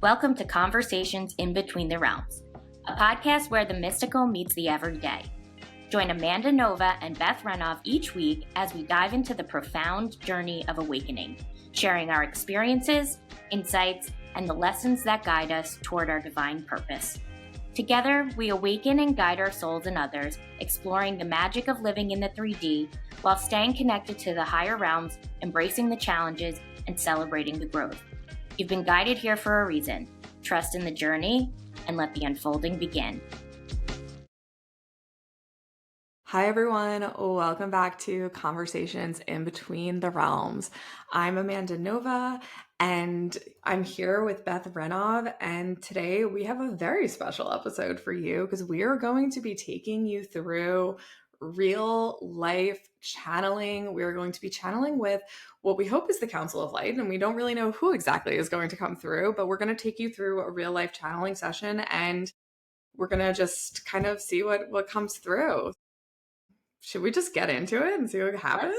Welcome to Conversations in Between the Realms, a podcast where the mystical meets the everyday. Join Amanda Nova and Beth Renov each week as we dive into the profound journey of awakening, sharing our experiences, insights, and the lessons that guide us toward our divine purpose. Together, we awaken and guide our souls and others, exploring the magic of living in the 3D while staying connected to the higher realms, embracing the challenges, and celebrating the growth. You've been guided here for a reason. Trust in the journey and let the unfolding begin. Hi, everyone. Welcome back to Conversations in Between the Realms. I'm Amanda Nova, and I'm here with Beth Renov. And today we have a very special episode for you because we are going to be taking you through real life channeling. We are going to be channeling with what we hope is the Council of Light, and we don't really know who exactly is going to come through, but we're going to take you through a real life channeling session, and we're going to just kind of see what comes through. Should we just get into it and see what happens?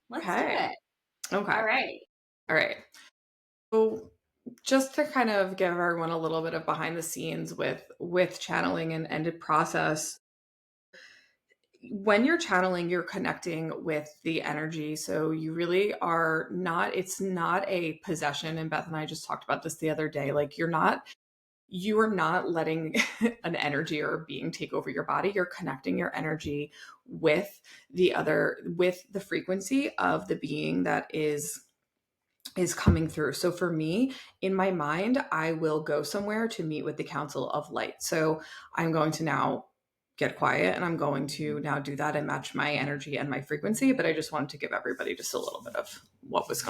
Let's do it. Okay. All right. So just to kind of give everyone a little bit of behind the scenes with channeling and the process. When you're channeling, you're connecting with the energy. So you really are not, it's not a possession. And Beth and I just talked about this the other day. Like you are not letting an energy or a being take over your body. You're connecting your energy with with the frequency of the being that is coming through. So for me, in my mind, I will go somewhere to meet with the Council of Light. So I'm going to now get quiet and I'm going to now do that and match my energy and my frequency. But I just wanted to give everybody just a little bit of what was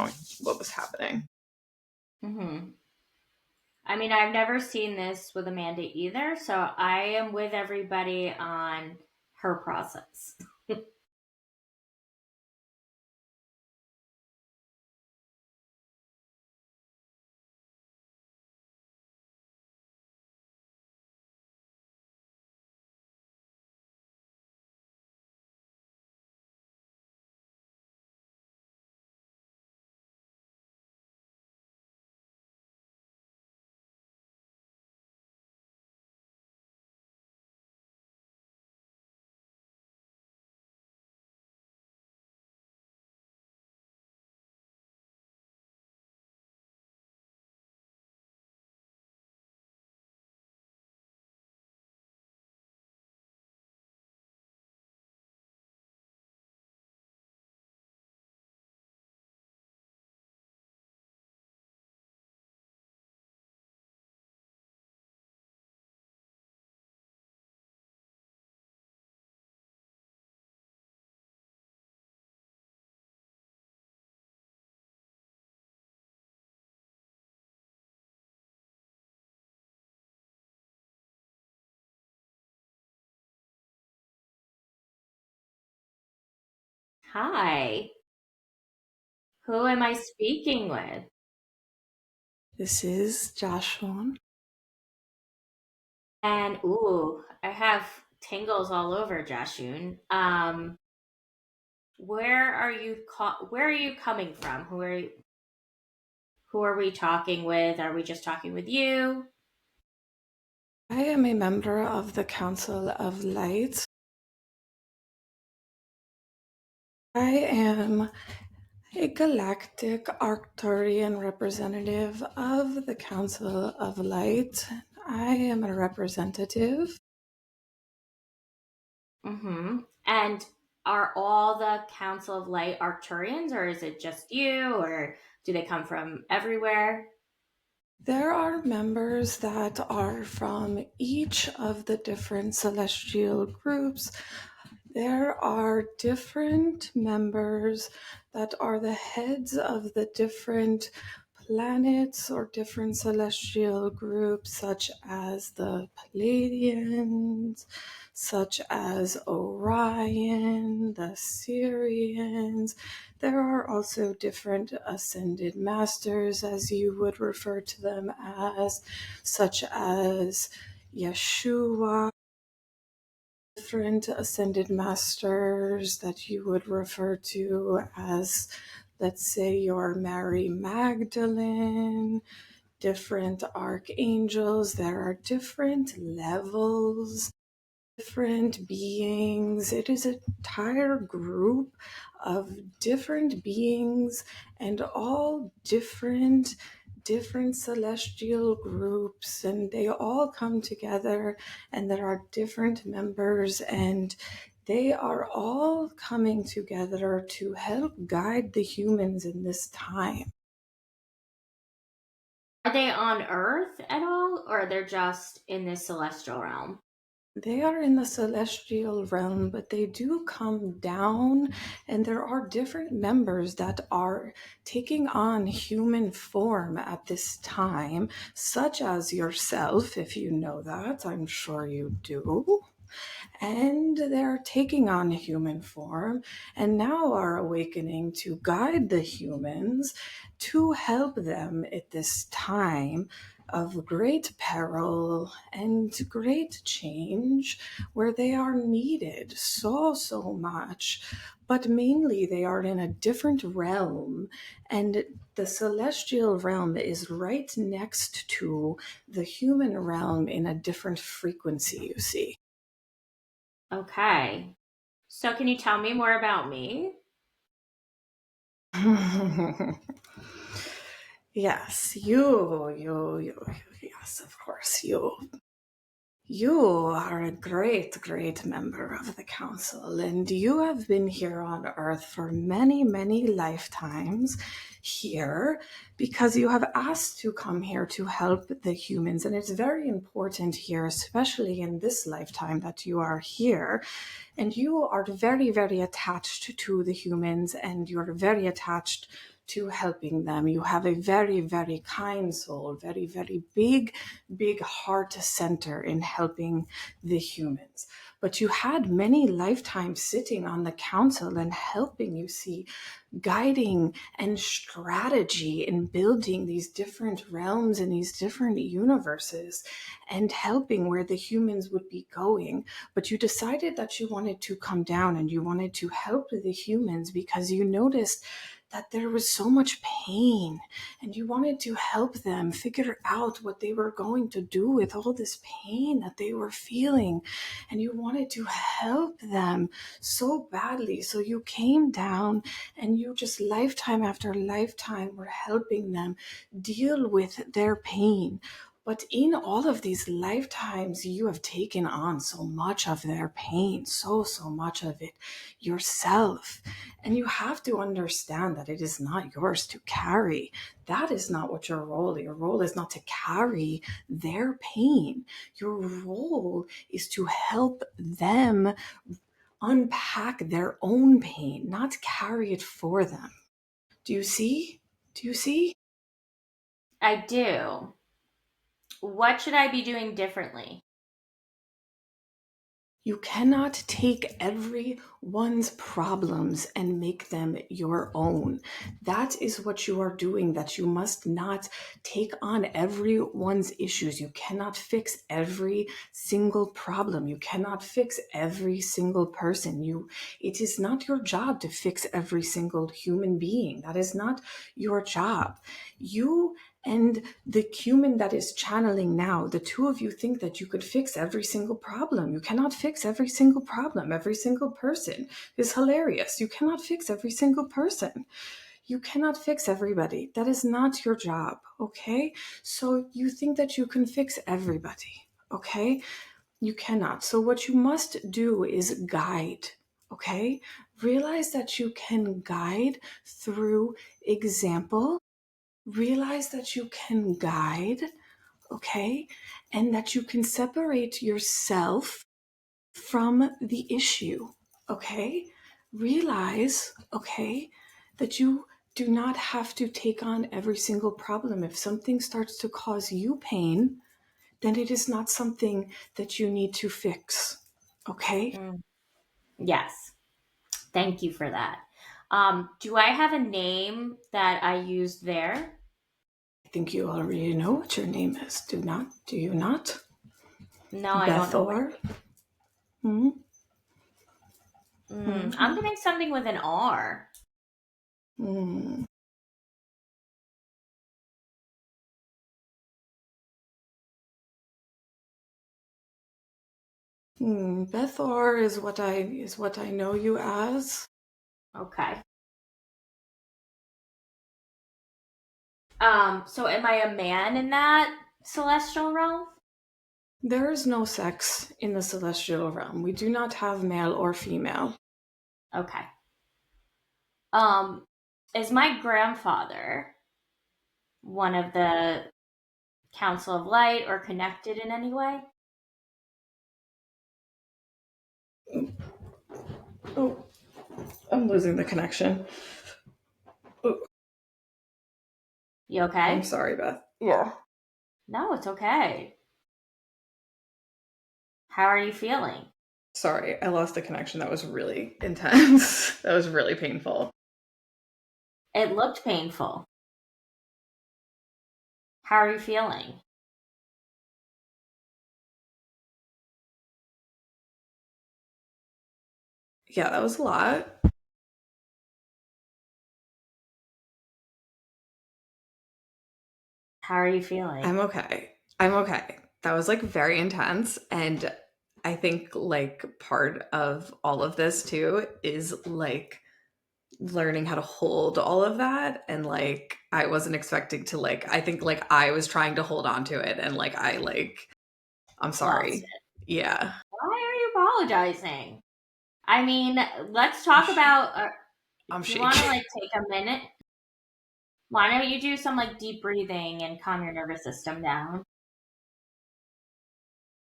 happening. Mm-hmm. I mean, I've never seen this with Amanda either, so I am with everybody on her process. Hi. Who am I speaking with? This is Jashun. And I have tingles all over, Jashun. Where are you coming from? Who are we talking with? Are we just talking with you? I am a member of the Council of Light. I am a galactic Arcturian representative of the Council of Light. I am a representative. Mm-hmm. And are all the Council of Light Arcturians, or is it just you, or do they come from everywhere? There are members that are from each of the different celestial groups. There are different members that are the heads of the different planets or different celestial groups, such as the Pleiadians, such as Orion, the Sirians. There are also different ascended masters, as you would refer to them as, such as Yeshua. Different ascended masters that you would refer to as let's say you're Mary Magdalene, different archangels. There are different levels, different beings. It is an entire group of different beings, and all different celestial groups, and they all come together, and there are different members, and they are all coming together to help guide the humans in this time. Are they on Earth at all, or they're just in this celestial realm? They are in the celestial realm, but they do come down, and there are different members that are taking on human form at this time, such as yourself, if you know that. I'm sure you do. And they're taking on human form and now are awakening to guide the humans to help them at this time of great peril and great change, where they are needed so much. But mainly they are in a different realm, and the celestial realm is right next to the human realm in a different frequency, you see. Okay. So can you tell me more about me? Yes, yes, of course, you are a great member of the council, and you have been here on Earth for many lifetimes here because you have asked to come here to help the humans. And it's very important here, especially in this lifetime, that you are here. And you are very attached to the humans, and you're very attached to helping them. You have a very kind soul, very big heart center in helping the humans. But you had many lifetimes sitting on the council and helping, you see, guiding and strategy in building these different realms and these different universes and helping where the humans would be going. But you decided that you wanted to come down and you wanted to help the humans because you noticed that there was so much pain, and you wanted to help them figure out what they were going to do with all this pain that they were feeling. And you wanted to help them so badly. So you came down and you just lifetime after lifetime were helping them deal with their pain. But in all of these lifetimes, you have taken on so much of their pain, so much of it yourself. And you have to understand that it is not yours to carry. That is not what your role is. Your role is not to carry their pain. Your role is to help them unpack their own pain, not carry it for them. Do you see? Do you see? I do. What should I be doing differently? You cannot take everyone's problems and make them your own. That is what you are doing, that you must not take on everyone's issues. You cannot fix every single problem. You cannot fix every single person. It is not your job to fix every single human being. That is not your job. You and the human that is channeling now, the two of you think that you could fix every single problem. You cannot fix every single problem. Every single person is hilarious. You cannot fix every single person. You cannot fix everybody. That is not your job, okay? So you think that you can fix everybody, okay? You cannot. So what you must do is guide, okay? Realize that you can guide through example. Realize that you can guide, okay? And that you can separate yourself from the issue, okay? Realize, okay, that you do not have to take on every single problem. If something starts to cause you pain, then it is not something that you need to fix, okay? Yes. Thank you for that. Do I have a name that I used there? I think you already know what your name is. Do you not? No, I don't Beth know. or? Hmm? I'm Mm-hmm. doing something with an R. Hmm. Bethor is what I know you as. Okay. So am I a man in that celestial realm? There is no sex in the celestial realm. We do not have male or female. Okay. Is my grandfather one of the Council of Light or connected in any way? Oh, I'm losing the connection. Oh, You I'm okay? sorry, Beth. Yeah. No, it's okay. How are you feeling? Sorry, I lost the connection. That was really intense. That was really painful. It looked painful. How are you feeling? Yeah, that was a lot. How are you feeling? I'm okay. I'm okay. That was like very intense. And I think like part of all of this too is like learning how to hold all of that. And like, I wasn't expecting to like, I think like I was trying to hold on to it. And like, I'm Lost sorry. it. Yeah. Why are you apologizing? I mean, let's talk about. I'm If you want to shaking. like take a minute, why don't you do some like deep breathing and calm your nervous system down?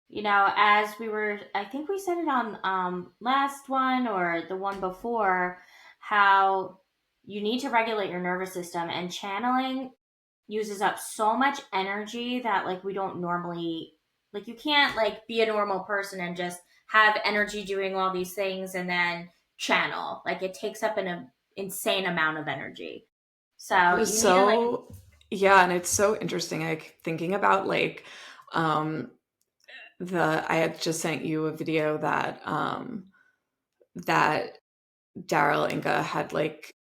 You know, as we were, I think we said it on last one or the one before, how you need to regulate your nervous system, and channeling uses up so much energy that like we don't normally, like you can't like be a normal person and just have energy doing all these things and then channel. Like it takes up an insane amount of energy. It So was you need to like, so, yeah. And it's so interesting. Like thinking about like, um, I had just sent you a video that Daryl Anka had like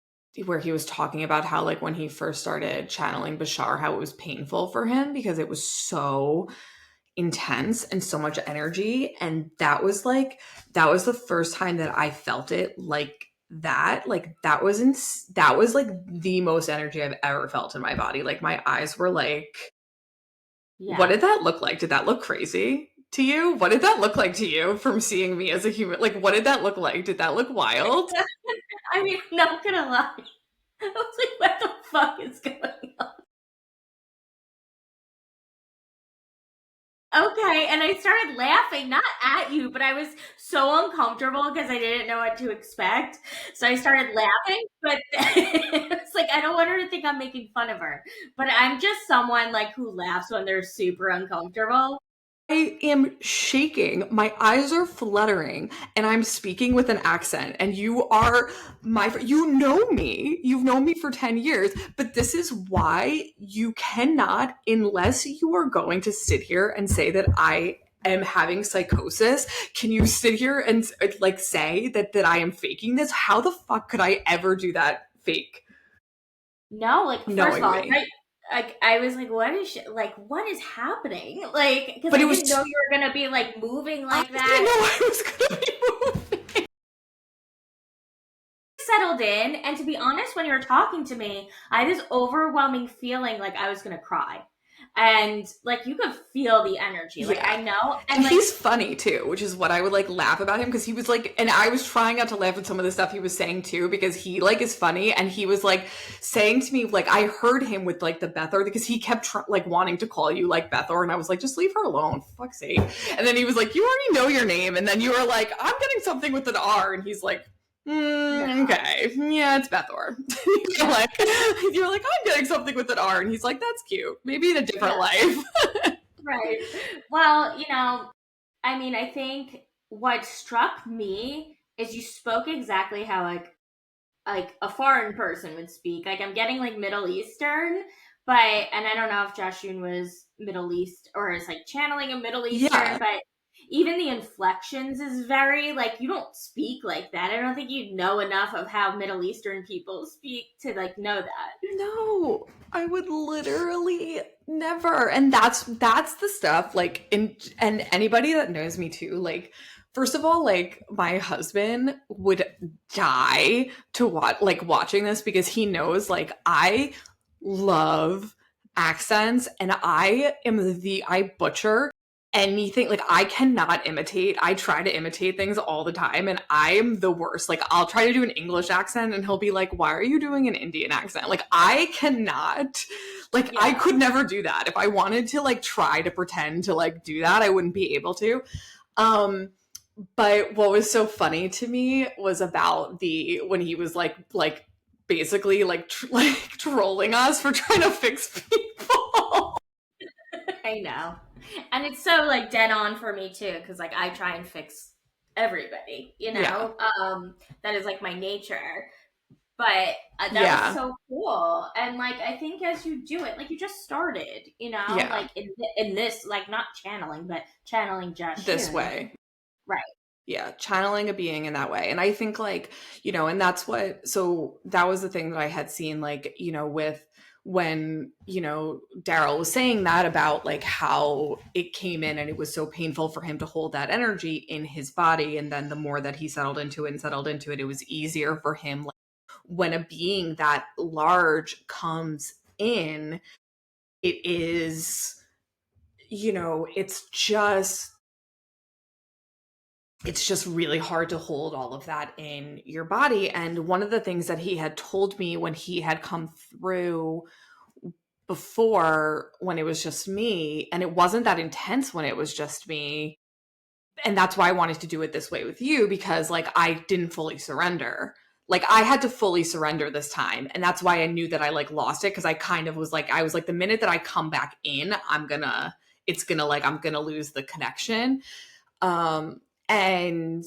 where he was talking about how like when he first started channeling Bashar, how it was painful for him because it was so intense and so much energy. And that was the first time that I felt it like that. Like that was like the most energy I've ever felt in my body. Like my eyes were like, what yeah. did that look like? Did that look crazy to you? What did that look like to you from seeing me as a human? Like, what did that look like? Did that look wild? I mean, not gonna lie. I was like, what the fuck is going on? Okay, and I started laughing, not at you, but I was so uncomfortable because I didn't know what to expect. So I started laughing, but it's like I don't want her to think I'm making fun of her. But I'm just someone like who laughs when they're super uncomfortable. I am shaking. My eyes are fluttering, and I'm speaking with an accent. And you are you know me. You've known me for 10 years. But this is why you cannot, unless you are going to sit here and say that I am having psychosis. Can you sit here and like say that I am faking this? How the fuck could I ever do that fake? No, like first of Knowing all, me. right? Like I was like, what is like what is happening? Like because But I it didn't know was, you were gonna be like moving I like didn't that. know I was going to be moving. Settled in, and to be honest, when you were talking to me, I had this overwhelming feeling like I was gonna cry, and like you could feel the energy, like Yeah. I know, and And like he's funny too, which is what I would like laugh about him because he was like, and I was trying not to laugh at some of the stuff he was saying too because he like is funny and he was like saying to me like I heard him with like the Bethor because he kept like wanting to call you like Bethor and I was like just leave her alone, for fuck's sake. And then he was like you already know your name and then you were like I'm getting something with an R and he's like no, okay, yeah, it's Bethor. You're like I'm getting something with an R and he's like that's cute, maybe in a different yeah, life. right. Well, you know, I mean, I think what struck me is you spoke exactly how like a foreign person would speak. Like I'm getting like Middle Eastern, but and I don't know if Jashun was Middle East or is like channeling a Middle Eastern, Yeah. but even the inflections is very, like, you don't speak like that. I don't think you know enough of how Middle Eastern people speak to, like, know that. No, I would literally never. And that's the stuff, like, and anybody that knows me too, like, first of all, like, my husband would die to watching this, because he knows, like, I love accents, and I butcher anything. Like, I cannot imitate. I try to imitate things all the time, and I'm the worst. Like, I'll try to do an English accent and he'll be like, why are you doing an Indian accent? Like, I cannot. Like, I could never do that. If I wanted to, like, try to pretend to, like, do that, I wouldn't be able to. But what was so funny to me was about when he was like basically like trolling us for trying to fix people. I know. And it's so, like, dead on for me too, because, like, I try and fix everybody, you know? Yeah. That is, like, my nature. But that was so cool. And, like, I think as you do it, like, you just started, you know? Yeah. Like, in this, like, not channeling, but channeling Jashun. This way. Right. Yeah, channeling a being in that way. And I think, like, you know, and that's so that was the thing that I had seen, like, you know, with when, you know, Daryl was saying that about, like, how it came in and it was so painful for him to hold that energy in his body. And then the more that he settled into it, it was easier for him. Like, when a being that large comes in, it is, you know, it's just really hard to hold all of that in your body. And one of the things that he had told me when he had come through before, when it was just me, and it wasn't that intense when it was just me, and that's why I wanted to do it this way with you, because, like, I didn't fully surrender. Like, I had to fully surrender this time, and that's why I knew that I, like, lost it, because I kind of was like, I was like, the minute that I come back in, I'm gonna lose the connection. And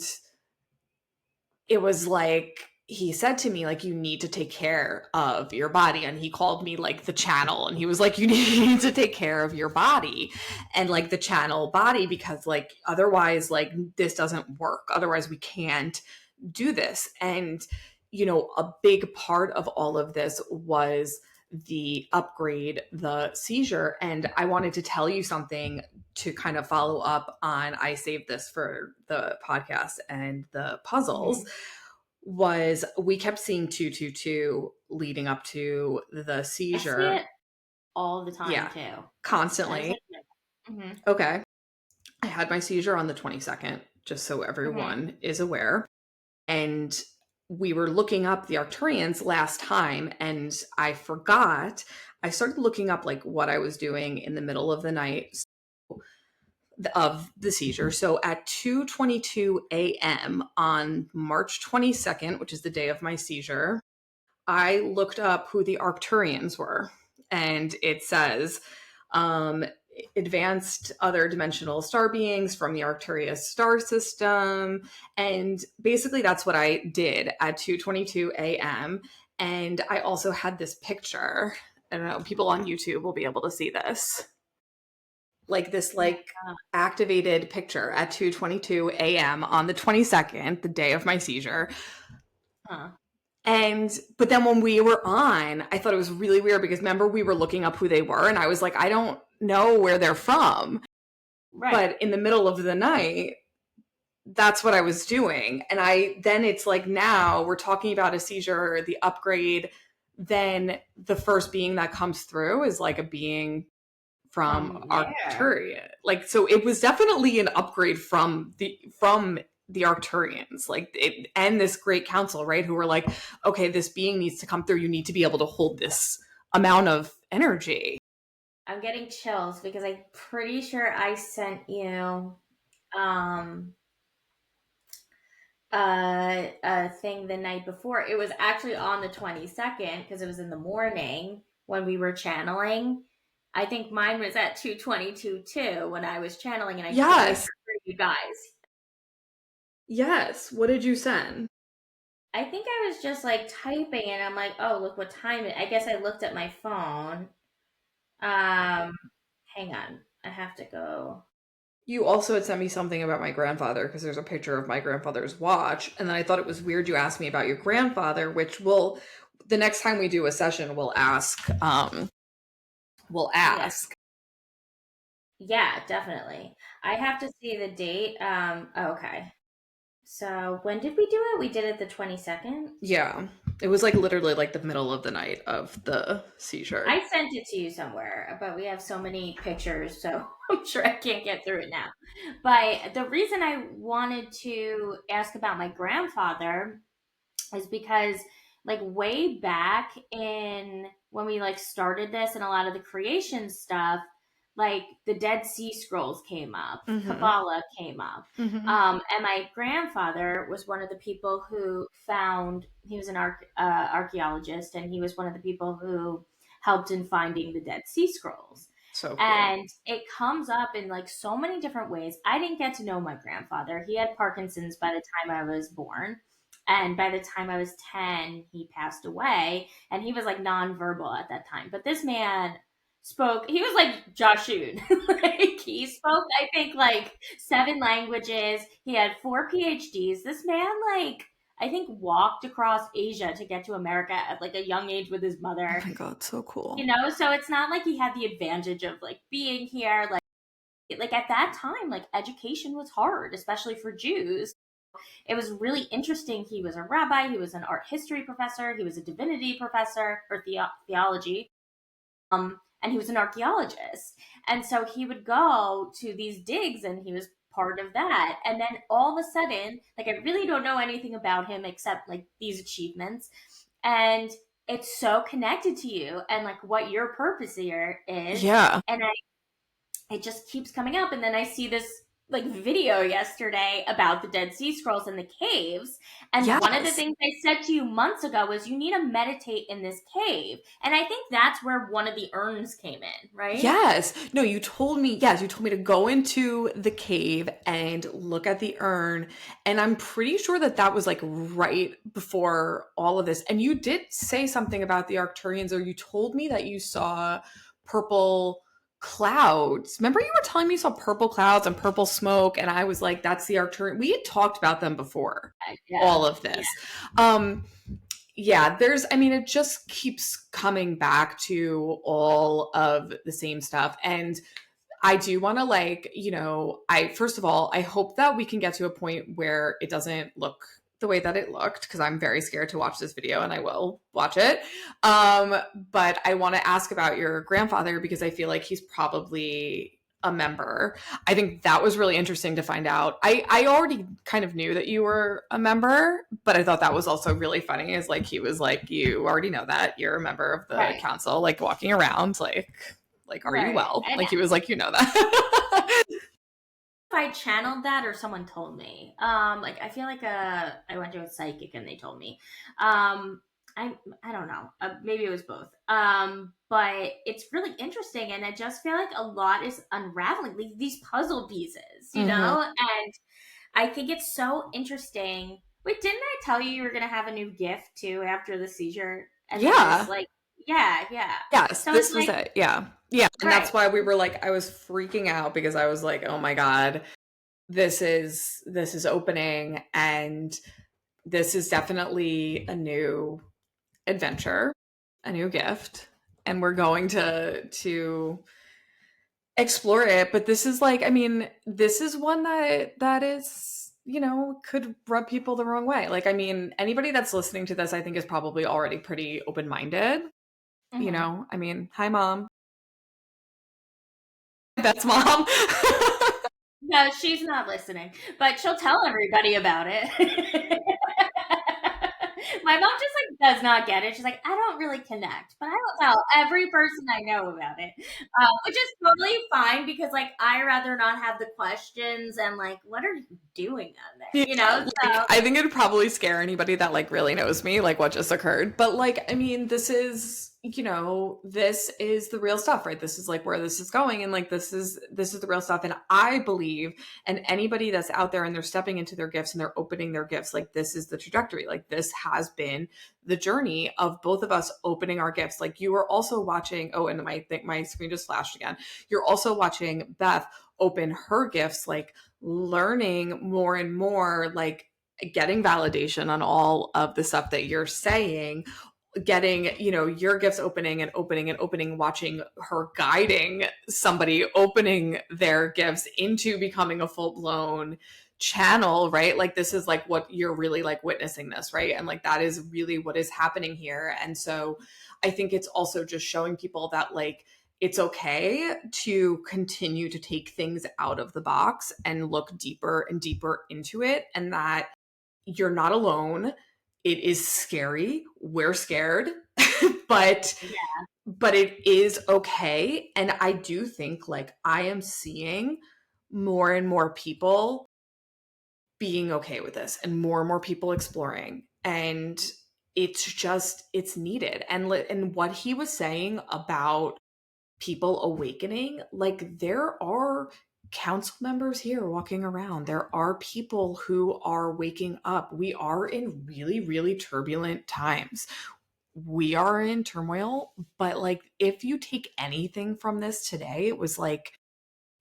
it was like, he said to me, like, you need to take care of your body. And he called me, like, the channel. And he was like, you need to take care of your body and, like, the channel body, because, like, otherwise, like, this doesn't work. Otherwise, we can't do this. And, you know, a big part of all of this was the upgrade, the seizure. And I wanted to tell you something to kind of follow up on. I saved this for the podcast and the puzzles. Was we kept seeing 222 leading up to the seizure. I see it all the time too. Constantly. Okay. I had my seizure on the 22nd, just so everyone is aware. And we were looking up the Arcturians last time, and I forgot. I started looking up, like, what I was doing in the middle of the night of the seizure. So at 2:22 a.m. on March 22nd, which is the day of my seizure, I looked up who the Arcturians were. And it says, advanced other dimensional star beings from the Arcturus star system. And basically that's what I did at 2:22 a.m. And I also had this picture. I don't know, people on YouTube will be able to see this. Like, this, like, activated picture at 2:22 a.m. on the 22nd, the day of my seizure. But then when we were on, I thought it was really weird, because remember, we were looking up who they were, and I was like, I don't know where they're from. Right. But in the middle of the night, that's what I was doing. And then it's like, now we're talking about a seizure, the upgrade. Then the first being that comes through is, like, a being from Arcturia. Like, so it was definitely an upgrade from the Arcturians, like, and this great council, right, who were like, okay, this being needs to come through. You need to be able to hold this amount of energy. I'm getting chills, because I'm pretty sure I sent you a thing the night before. It was actually on the 22nd, because it was in the morning when we were channeling. I think mine was at 2:22 too, when I was channeling, and I yes for you guys. Yes. What did you send? I think I was just, like, typing, and I'm like, oh, look what time it. I guess I looked at my phone. Hang on, I have to go. You also had sent me something about my grandfather because there's a picture of my grandfather's watch. And then I thought it was weird you asked me about your grandfather, which the next time we do a session, we'll ask. We'll ask. Yeah, definitely. I have to see the date. Okay. So when did we do it? We did it the 22nd. Yeah. It was like literally like the middle of the night of the seizure. I sent it to you somewhere, but we have so many pictures, so I'm sure I can't get through it now. But the reason I wanted to ask about my grandfather is because like way back in when we like started this and a lot of the creation stuff, like the Dead Sea Scrolls came up, Kabbalah came up. And my grandfather was one of the people who found, he was an archaeologist, and he was one of the people who helped in finding the Dead Sea Scrolls. So cool. And it comes up in like so many different ways. I didn't get to know my grandfather. He had Parkinson's by the time I was born. And by the time I was 10, he passed away. And he was like nonverbal at that time. But this man spoke, he was like Jashun. Like he spoke, I think, like 7 languages. He had 4 PhDs. This man, like, I think walked across Asia to get to America at like a young age with his mother. Oh my God, so cool. You know, so it's not like he had the advantage of like being here. Like at that time, like education was hard, especially for Jews. It was really interesting. He was a rabbi, he was an art history professor, he was a divinity professor or theology, and he was an archaeologist. And so he would go to these digs and he was part of that. And then all of a sudden, like I really don't know anything about him except like these achievements. And it's so connected to you and like what your purpose here is. Yeah. And it just keeps coming up. And then I see this like video yesterday about the Dead Sea Scrolls and the caves. And one of the things I said to you months ago was you need to meditate in this cave. And I think that's where one of the urns came in, right? Yes. No, you told me to go into the cave and look at the urn. And I'm pretty sure that was like right before all of this. And you did say something about the Arcturians, or you told me that you saw purple clouds. Remember you were telling me you saw purple clouds and purple smoke, and I was like, that's the Arcturian. We had talked about them before. All of this. It just keeps coming back to all of the same stuff. And I do want to first of all, I hope that we can get to a point where it doesn't look the way that it looked, because I'm very scared to watch this video, and I will watch it. But I want to ask about your grandfather because I feel like he's probably a member. I think that was really interesting to find out. I already kind of knew that you were a member, but I thought that was also really funny, is like he was like, you already know that you're a member of the council, like walking around like are you well? And like he was like, you know that. If I channeled that or someone told me. Like I feel like I went to a psychic and they told me. I don't know. Maybe it was both. But it's really interesting, and I just feel like a lot is unraveling these puzzle pieces, you know. And I think it's so interesting. Wait, didn't I tell you were gonna have a new gift too after the seizure? And yeah. Yes, so this was like, it. Yeah. And that's why we were like, I was freaking out because I was like, oh my God, this is opening, and this is definitely a new adventure, a new gift, and we're going to explore it. But this is like, this is one that is, could rub people the wrong way. Like, anybody that's listening to this, I think, is probably already pretty open-minded. Hi, Mom. Beth's mom. No, she's not listening, but she'll tell everybody about it. My mom just like does not get it. She's like, I don't really connect, but I will tell every person I know about it, which is totally fine because like I rather not have the questions and like, what are you doing on there? You know, so. I think it'd probably scare anybody that like really knows me, like what just occurred. But like, this is, this is the real stuff, right? This is like where this is going, and like this is the real stuff. And I believe, and anybody that's out there and they're stepping into their gifts and they're opening their gifts, like this is the trajectory. Like this has been the journey of both of us opening our gifts. Like you were also watching, and my screen just flashed again. You're also watching Beth open her gifts, like learning more and more, like getting validation on all of the stuff that you're saying, getting, you know, your gifts opening and opening and opening, watching her guiding somebody opening their gifts into becoming a full-blown channel, right? Like this is like what you're really like witnessing this, right? And like that is really what is happening here. And so I think it's also just showing people that like it's okay to continue to take things out of the box and look deeper and deeper into it, and that you're not alone. It is scary. We're scared, but Yeah. but it is okay. And I do think like I am seeing more and more people being okay with this and more people exploring. And it's just it's needed. And what he was saying about people awakening, like there are council members here walking around. There are people who are waking up. We are in really turbulent times. We are in turmoil, but like if you take anything from this today, it was like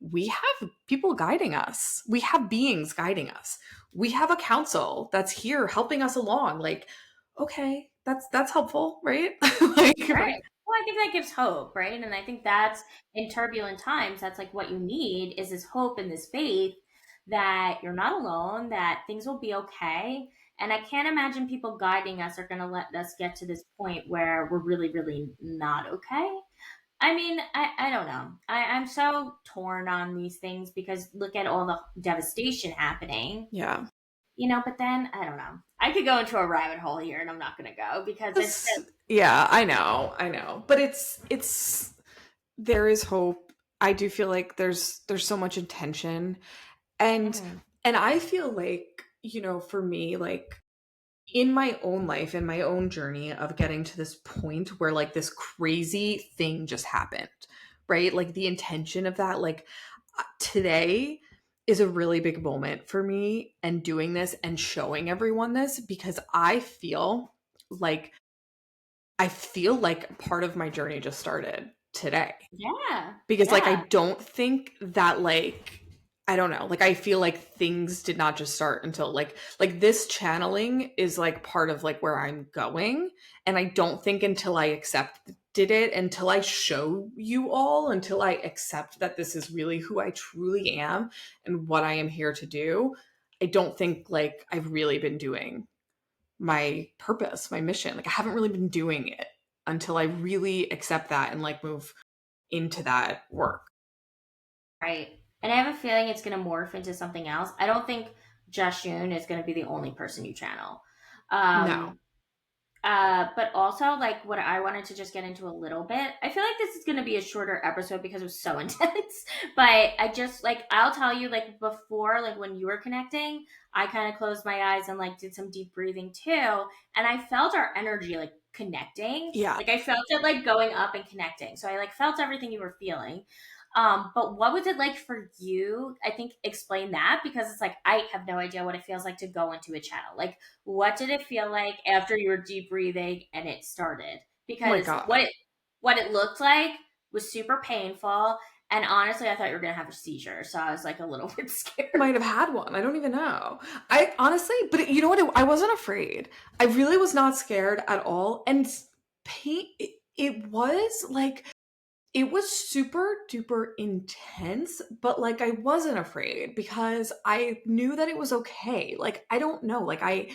we have people guiding us. We have beings guiding us. We have a council that's here helping us along. Like, okay, that's helpful, right? Like, right? Right. Well, I think that gives hope, right? And I think that's in turbulent times, that's like what you need is this hope and this faith that you're not alone, that things will be okay. And I can't imagine people guiding us are going to let us get to this point where we're really not okay. I mean, I don't know. I'm so torn on these things because look at all the devastation happening, Yeah. you know, but then I don't know. I could go into a rabbit hole here and I'm not going to go because it's just, Yeah, I know. But it's there is hope. I do feel like there's so much intention. And mhm. and I feel like, you know, for me, like in my own life, in my own journey of getting to this point where like this crazy thing just happened, right? Like the intention of that, like today is a really big moment for me, and doing this and showing everyone this, because like I feel like part of my journey just started today, Yeah. because like I Yeah. don't think that like I don't know, like I feel like things did not just start until like this channeling is like part of like where I'm going. And I don't think until I accepted it, until I show you all, until I accept that this is really who I truly am and what I am here to do, I don't think like I've really been doing my purpose, my mission. Like I haven't really been doing it until I really accept that and like move into that work. Right. And I have a feeling it's going to morph into something else. I don't think Jashun is going to be the only person you channel. No. Um, but also, like, what I wanted to just get into a little bit, I feel like this is going to be a shorter episode because it was so intense. But I just, like, I'll tell you, like, before, like, when you were connecting, I kind of closed my eyes and, like, did some deep breathing too. And I felt our energy, like, connecting. Yeah. Like, I felt it, like, going up and connecting. So I, like, felt everything you were feeling. But what was it like for you? I think explain that because it's like I have no idea what it feels like to go into a channel. Like, what did it feel like after you were deep breathing and it started? Oh my Because God. what it looked like was super painful, and honestly, I thought you were gonna have a seizure, so I was like a little bit scared. Might have had one. I don't even know. I honestly, but you know what? I wasn't afraid. I really was not scared at all. And pain, it was like, it was super duper intense, but like I wasn't afraid because I knew that it was okay. Like I don't know, like I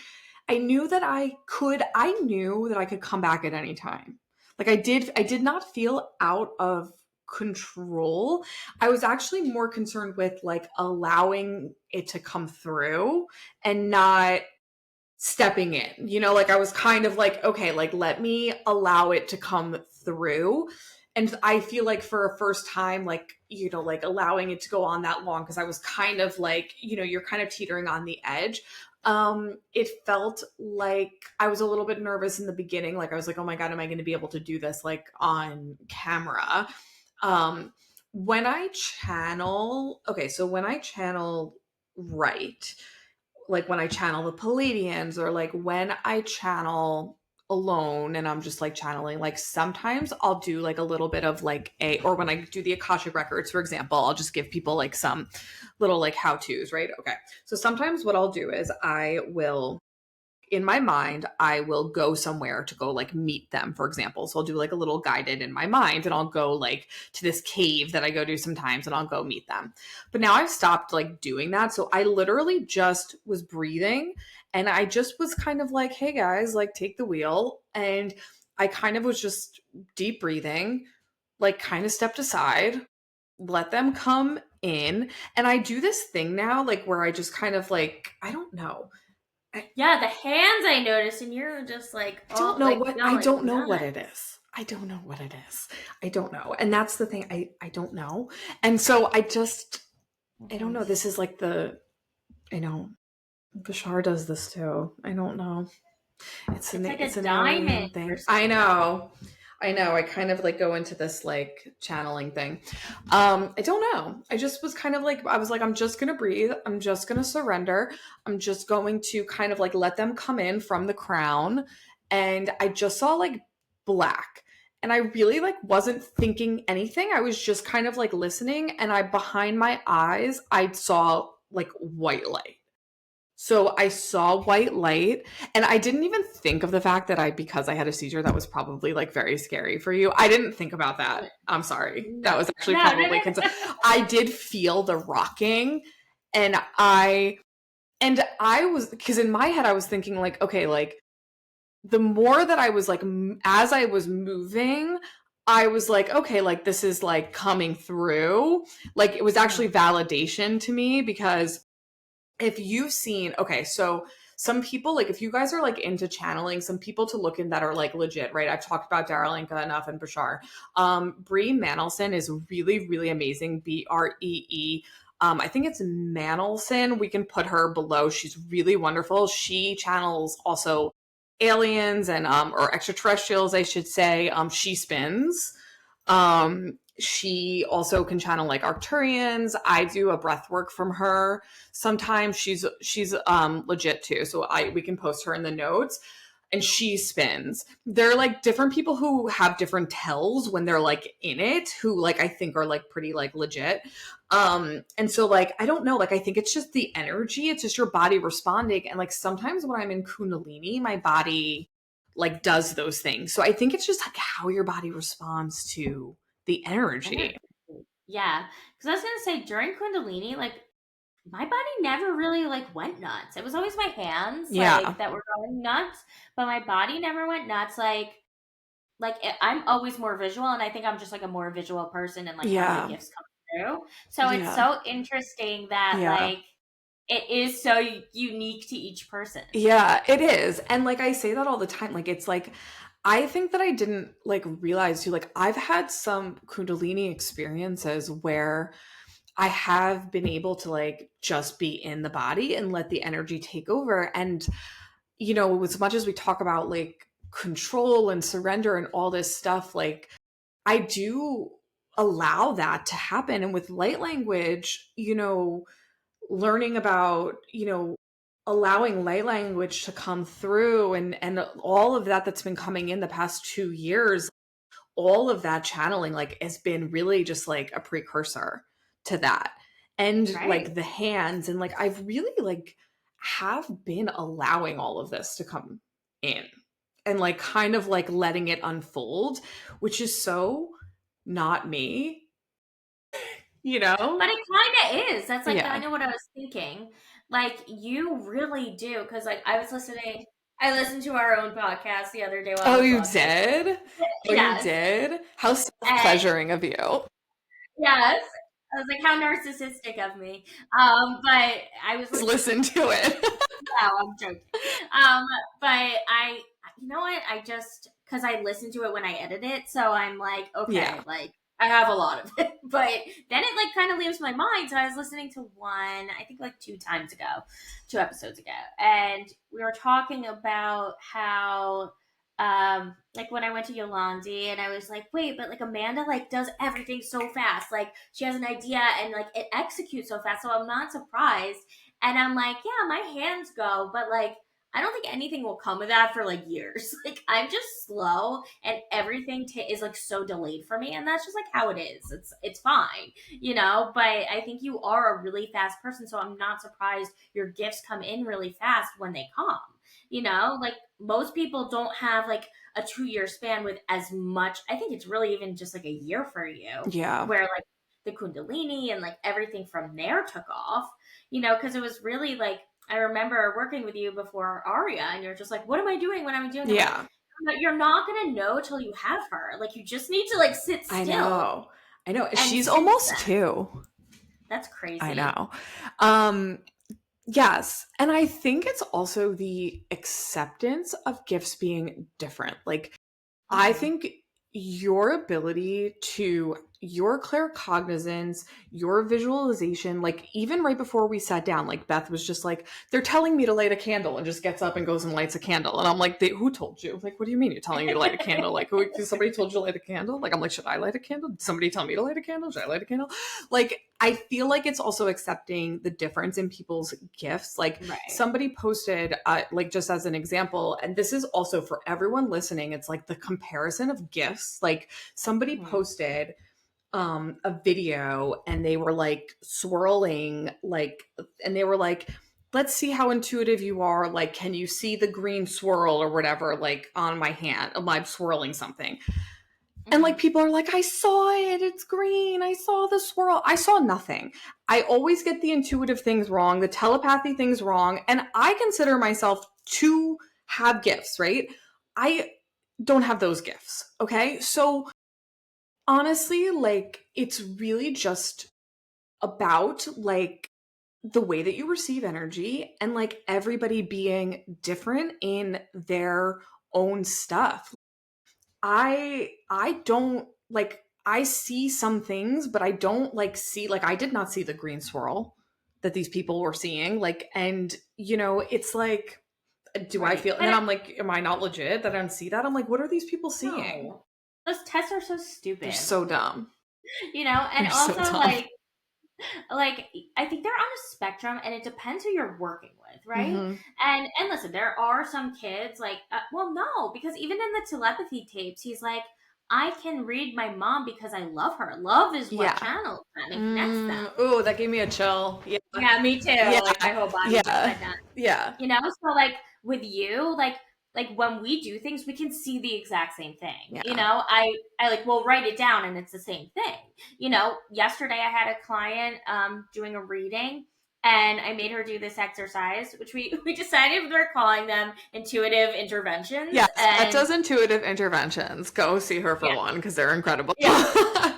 knew that I knew that I could come back at any time. Like I did not feel out of control. I was actually more concerned with like allowing it to come through and not stepping in. You know, like I was kind of like, okay, like let me allow it to come through. And I feel like for a first time, like, you know, like allowing it to go on that long, because I was kind of like, you know, you're kind of teetering on the edge. It felt like I was a little bit nervous in the beginning. Like I was like, oh my God, am I going to be able to do this like on camera? Um, when I channel, okay, so when I channel right, like when I channel the Palladians, or like when I channel alone and I'm just like channeling, like sometimes I'll do like a little bit of like or when I do the Akashic records, for example, I'll just give people like some little like how-tos, right? Okay. So sometimes what I'll do is I will, in my mind, I will go somewhere to go like meet them, for example. So I'll do like a little guided in my mind and I'll go like to this cave that I go to sometimes and I'll go meet them. But now I've stopped like doing that. So I literally just was breathing and I just was kind of like, hey guys, like take the wheel. And I kind of was just deep breathing, like kind of stepped aside, let them come in. And I do this thing now, like where I just kind of like, I don't know. Yeah, the hands I noticed, and you're just like, I don't know what I don't know what it is. I don't know what it is. I don't know. And that's the thing. I don't know. And so I don't know. This is like I know Bashar does this too. I don't know. It's like it's a an diamond alien thing. I know. I kind of like go into this like channeling thing. I don't know. I just was kind of like, I was like, I'm just going to breathe. I'm just going to surrender. I'm just going to kind of like let them come in from the crown. And I just saw like black. And I really like wasn't thinking anything. I was just kind of like listening. And behind my eyes, I saw like white light. So I saw white light and I didn't even think of the fact that because I had a seizure, that was probably like very scary for you. I didn't think about that. I'm sorry. That was actually probably I did feel the rocking and I was, because in my head I was thinking like, okay, like the more that I was like, as I was moving, I was like, okay, like this is like coming through. Like it was actually validation to me because if you've seen, okay, so some people, like if you guys are like into channeling, some people to look in that are like legit, right? I've talked about Daryl Anka enough and Bashar. Bree Melanson is really, really amazing. Bree. I think it's Manelson. We can put her below. She's really wonderful. She channels also aliens and or extraterrestrials, I should say. She spins. She also can channel like Arcturians. I do a breath work from her. Sometimes she's legit too. So we can post her in the notes and she spins. They're like different people who have different tells when they're like in it, who like I think are like pretty like legit. And so like I don't know, like I think it's just the energy, it's just your body responding. And like sometimes when I'm in Kundalini, my body like does those things. So I think it's just like how your body responds to the energy. Yeah, because I was gonna say during Kundalini, like my body never really like went nuts. It was always my hands like that were going nuts, but my body never went nuts. I'm always more visual, and I think I'm just like a more visual person, and like how my gifts come through. So it's so interesting that like it is so unique to each person. Yeah, it is. And like I say that all the time. Like it's like I think that I didn't like realize too, like I've had some Kundalini experiences where I have been able to like just be in the body and let the energy take over. And, you know, as much as we talk about like control and surrender and all this stuff, like I do allow that to happen. And with light language, you know, learning about, you know, allowing light language to come through and all of that that's been coming in the past 2 years, all of that channeling like has been really just like a precursor to that. And like the hands and like I've really like have been allowing all of this to come in and like kind of like letting it unfold, which is so not me, you know? But it kind of is. That's like kind of what I was thinking. Like you really do, because like I listened to our own podcast the other day while I was You walking. did? Yes. You did? How self-pleasuring of you. Yes. I was like, how narcissistic of me. But I was listen to it. No, I'm joking. But you know what? I just, because I listen to it when I edit it, so I'm like, okay, like I have a lot of it. But then it like kind of leaves my mind. So I was listening to one, I think like 2 episodes ago, and we were talking about how like when I went to Yolandi and I was like, wait, but like Amanda like does everything so fast. Like she has an idea and like it executes so fast. So I'm not surprised. And I'm like, yeah, my hands go, but like I don't think anything will come of that for like years. Like I'm just slow, and everything is like so delayed for me, and that's just like how it is. It's fine, you know. But I think you are a really fast person, so I'm not surprised your gifts come in really fast when they come. You know, like most people don't have like a 2 year span with as much. I think it's really even just like a year for you, Yeah. where like the Kundalini and like everything from there took off, you know, because it was really like, I remember working with you before Aria, and you're just like, what am I doing? What am I doing? I'm Yeah. like, you're not going to know till you have her. Like, you just need to like sit I still. know. I know. And She's since almost then, 2. that's crazy. I know. Yes. And I think it's also the acceptance of gifts being different. Like, I think your ability to, your claircognizance, your visualization, like even right before we sat down, like Beth was just like, they're telling me to light a candle, and just gets up and goes and lights a candle. And I'm like, who told you? Like, what do you mean you're telling me to light a candle? Like, somebody told you to light a candle? Like, I'm like, should I light a candle? Did somebody tell me to light a candle? Should I light a candle? Like, I feel like it's also accepting the difference in people's gifts. Like somebody posted, like just as an example, and this is also for everyone listening, it's like the comparison of gifts. Like somebody posted a video, and they were like swirling, like, and they were like, let's see how intuitive you are. Like, can you see the green swirl or whatever, like on my hand, I'm swirling something. And like people are like, I saw it, it's green, I saw the swirl. I saw nothing. I always get the intuitive things wrong, the telepathy things wrong, and I consider myself to have gifts, right? I don't have those gifts, okay? So honestly, like, it's really just about like the way that you receive energy, and like everybody being different in their own stuff. I don't like, I see some things, but I don't like see, like I did not see the green swirl that these people were seeing. Like, and you know, it's like, do I feel, and then I'm like, am I not legit that I don't see that? I'm like, what are these people seeing? No. Those tests are so stupid. They're so dumb. You know, and They're also so like I think they're on a spectrum, and it depends who you're working with, right? And listen, there are some kids like well, no, because even in the telepathy tapes, he's like, I can read my mom because I love her. Love is what channels them and connects them. Oh, that gave me a chill. Yeah, me too. Yeah. Like my whole body just said that. Yeah. You know, so like with you, like when we do things, we can see the exact same thing. Yeah. You know, I like will write it down, and it's the same thing. You know, yesterday I had a client doing a reading, and I made her do this exercise, which we decided we're calling them intuitive interventions. Yes, that does intuitive interventions. Go see her for one, because they're incredible. Yeah.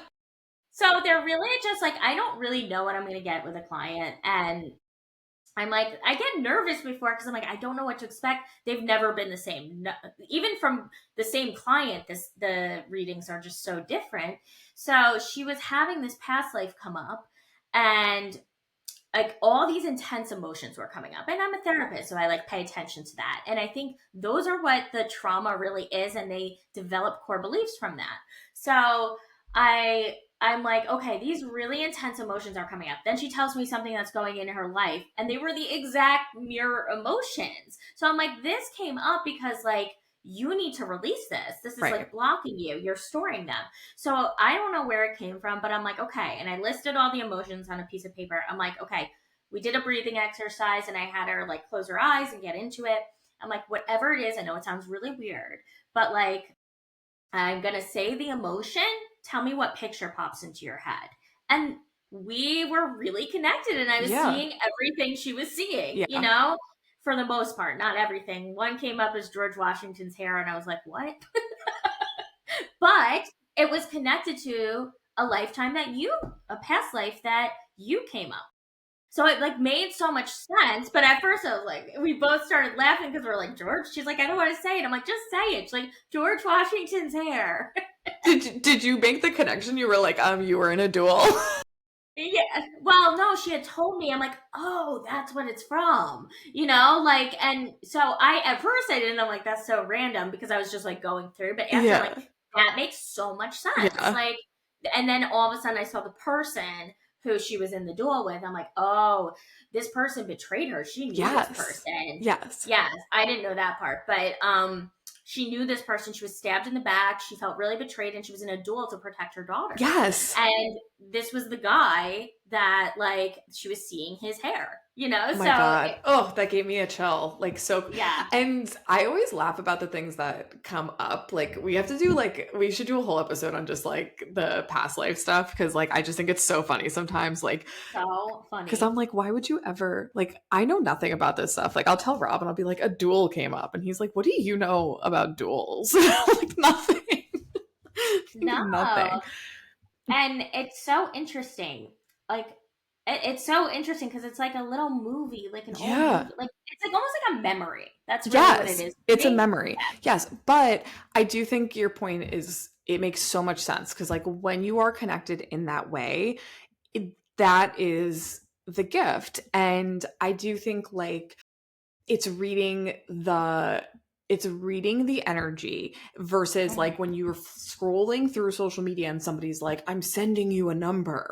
So they're really just like, I don't really know what I'm going to get with a client, and I'm like, I get nervous before because I'm like, I don't know what to expect. They've never been the same. No, even from the same client, the readings are just so different. So she was having this past life come up, and like all these intense emotions were coming up. And I'm a therapist, so I like pay attention to that. And I think those are what the trauma really is, and they develop core beliefs from that. So I'm like, okay, these really intense emotions are coming up. Then she tells me something that's going in her life, and they were the exact mirror emotions. So I'm like, this came up because like you need to release this. This is like blocking you. You're storing them. So I don't know where it came from, but I'm like, okay. And I listed all the emotions on a piece of paper. I'm like, okay, we did a breathing exercise, and I had her like close her eyes and get into it. I'm like, whatever it is, I know it sounds really weird, but like, I'm going to say the emotion. Tell me what picture pops into your head. And we were really connected, and I was seeing everything she was seeing, you know, for the most part, not everything. One came up as George Washington's hair, and I was like, what? But it was connected to a lifetime a past life that you came up. So it like made so much sense. But at first I was like, we both started laughing because we're like, George? She's like, I don't want to say it. I'm like, just say it. She's like, George Washington's hair. Did you make the connection? You were like, you were in a duel? Yeah. Well, no, she had told me. I'm like, oh, that's what it's from. You know, like, and so at first I didn't. I'm like, that's so random, because I was just like going through. But after, like, that makes so much sense. Like, and then all of a sudden I saw the person who she was in the duel with, I'm like, oh, this person betrayed her. She knew this person. Yes. Yes. I didn't know that part. But she knew this person. She was stabbed in the back. She felt really betrayed, and she was in a duel to protect her daughter. Yes. And this was the guy that, like, she was seeing his hair, you know? Oh my God. Oh, that gave me a chill. Like, so, yeah. And I always laugh about the things that come up. Like, we have to do, like, we should do a whole episode on just, like, the past life stuff. Cause, like, I just think it's so funny sometimes. Like, so funny. Cause I'm like, why would you ever, like, I know nothing about this stuff. Like, I'll tell Rob and I'll be like, a duel came up. And he's like, what do you know about duels? Like, nothing. No. Nothing. And it's so interesting. Like, it's so interesting because it's like a little movie, like an old movie. Like, it's like almost like a memory. That's really what it is. It's a memory. Yes. But I do think your point is, it makes so much sense. Cause like when you are connected in that way, that is the gift. And I do think like it's reading the energy versus like when you're scrolling through social media and somebody's like, I'm sending you a number.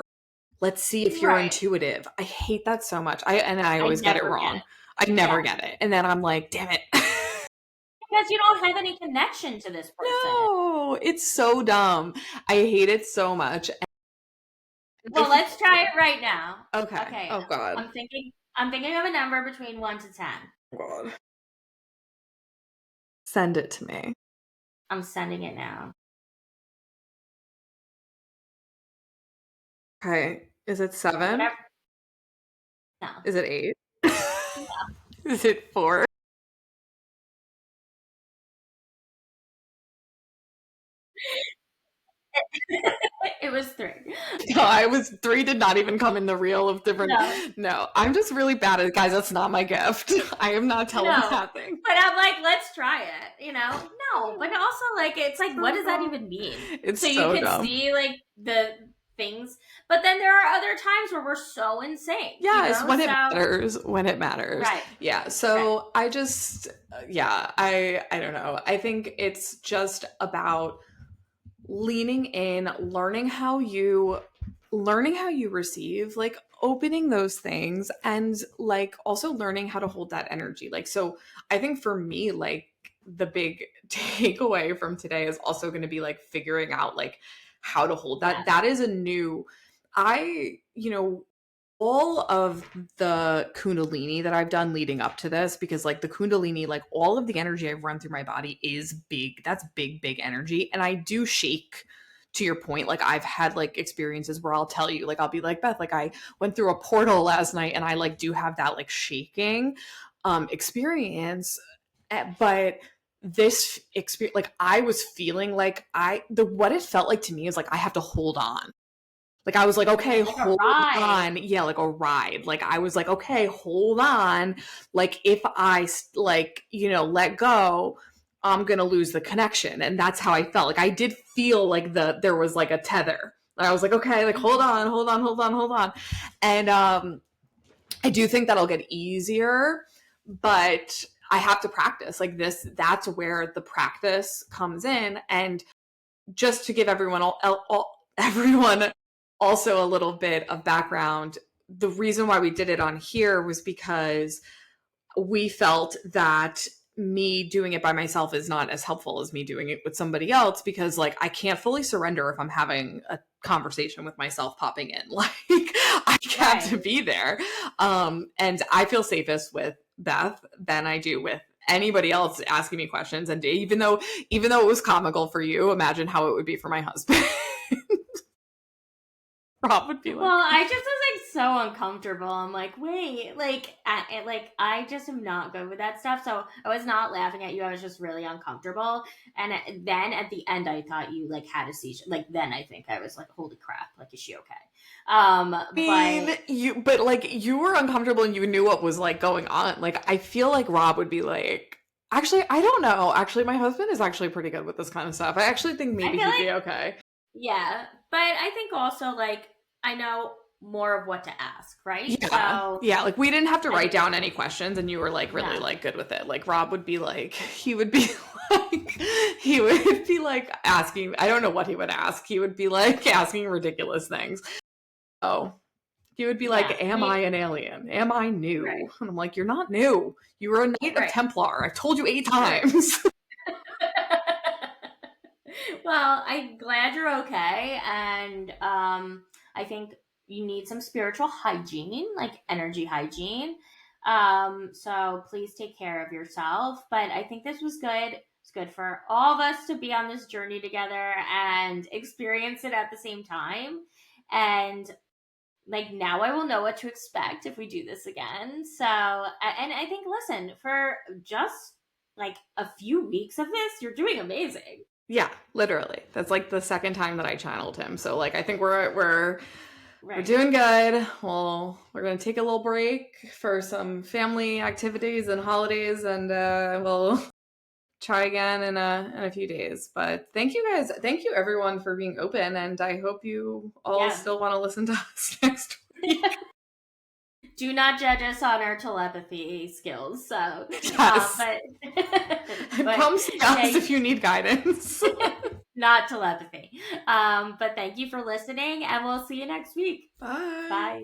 Let's see if you're intuitive. I hate that so much. I always get it wrong. I never get it. And then I'm like, damn it. Because you don't have any connection to this person. No, it's so dumb. I hate it so much. Well, let's try it right now. Okay. Oh God. I'm thinking of a number between 1 to 10. Oh God. Send it to me. I'm sending it now. Okay. Is it 7? Whatever. No. Is it 8? No. Is it 4? It was 3. No, 3 did not even come in the reel of different. No, I'm just really bad at it. Guys, that's not my gift. I am not telepathing. But I'm like, let's try it, you know? No, but also like, it's like, what does that even mean? It's so you can dumb. See like the things, but then there are other times where we're so insane. Yes, you know? When it matters. Right. Yeah. So I just, I don't know. I think it's just about leaning in, learning how you receive, like opening those things, and like also learning how to hold that energy. Like, so I think for me, like the big takeaway from today is also going to be like figuring out like how to hold that. That is a new, all of the Kundalini that I've done leading up to this, because like the Kundalini, like all of the energy I've run through my body is big. That's big energy. And I do shake, to your point. Like I've had like experiences where I'll tell you, like, I'll be like, Beth, like I went through a portal last night, and I like do have that like shaking experience. But this experience, like I was feeling like what it felt like to me is like I have to hold on. Like I was like, okay, like hold on. Yeah, like a ride. Like I was like, okay, hold on. Like if I like, let go, I'm going to lose the connection. And that's how I felt. Like I did feel like there was like a tether. And I was like, okay, like hold on. And I do think that'll get easier, but I have to practice like this. That's where the practice comes in. And just to give everyone also a little bit of background, the reason why we did it on here was because we felt that me doing it by myself is not as helpful as me doing it with somebody else, because like I can't fully surrender if I'm having a conversation with myself popping in. Like I have to be there. And I feel safest with Beth than I do with anybody else asking me questions. And even though it was comical for you, imagine how it would be for my husband. Rob would be like, well, I just was like so uncomfortable. I'm like, wait, like I just am not good with that stuff. So I was not laughing at you. I was just really uncomfortable. And then at the end, I thought you like had a seizure. Like then I think I was like, holy crap! Like, is she okay? But like you were uncomfortable and you knew what was like going on. Like I feel like Rob would be like, actually, I don't know. Actually, my husband is actually pretty good with this kind of stuff. I actually think maybe he'd be okay. Yeah, but I think also like I know more of what to ask, right? Yeah. So, yeah, like we didn't have to write down any questions, and you were like really like good with it. Like Rob would be like, he would be like asking, I don't know what he would ask. He would be like asking ridiculous things. Oh, He would be like, am I an alien? Am I new? Right. And I'm like, you're not new. You were a Knight of Templar. I've told you 8 times. Well, I'm glad you're okay. And I think you need some spiritual hygiene, like energy hygiene. So please take care of yourself. But I think this was good. It's good for all of us to be on this journey together and experience it at the same time. And like now I will know what to expect if we do this again. So, and I think, listen, for just like a few weeks of this, you're doing amazing. Yeah, literally. That's like the second time that I channeled him. So like I think we're doing good. Well, we're gonna take a little break for some family activities and holidays, and we'll try again in a few days. But thank you guys. Thank you everyone for being open, and I hope you all still want to listen to us next week. Do not judge us on our telepathy skills. So, yes. but come see us if you need guidance. Not telepathy. But thank you for listening, and we'll see you next week. Bye. Bye.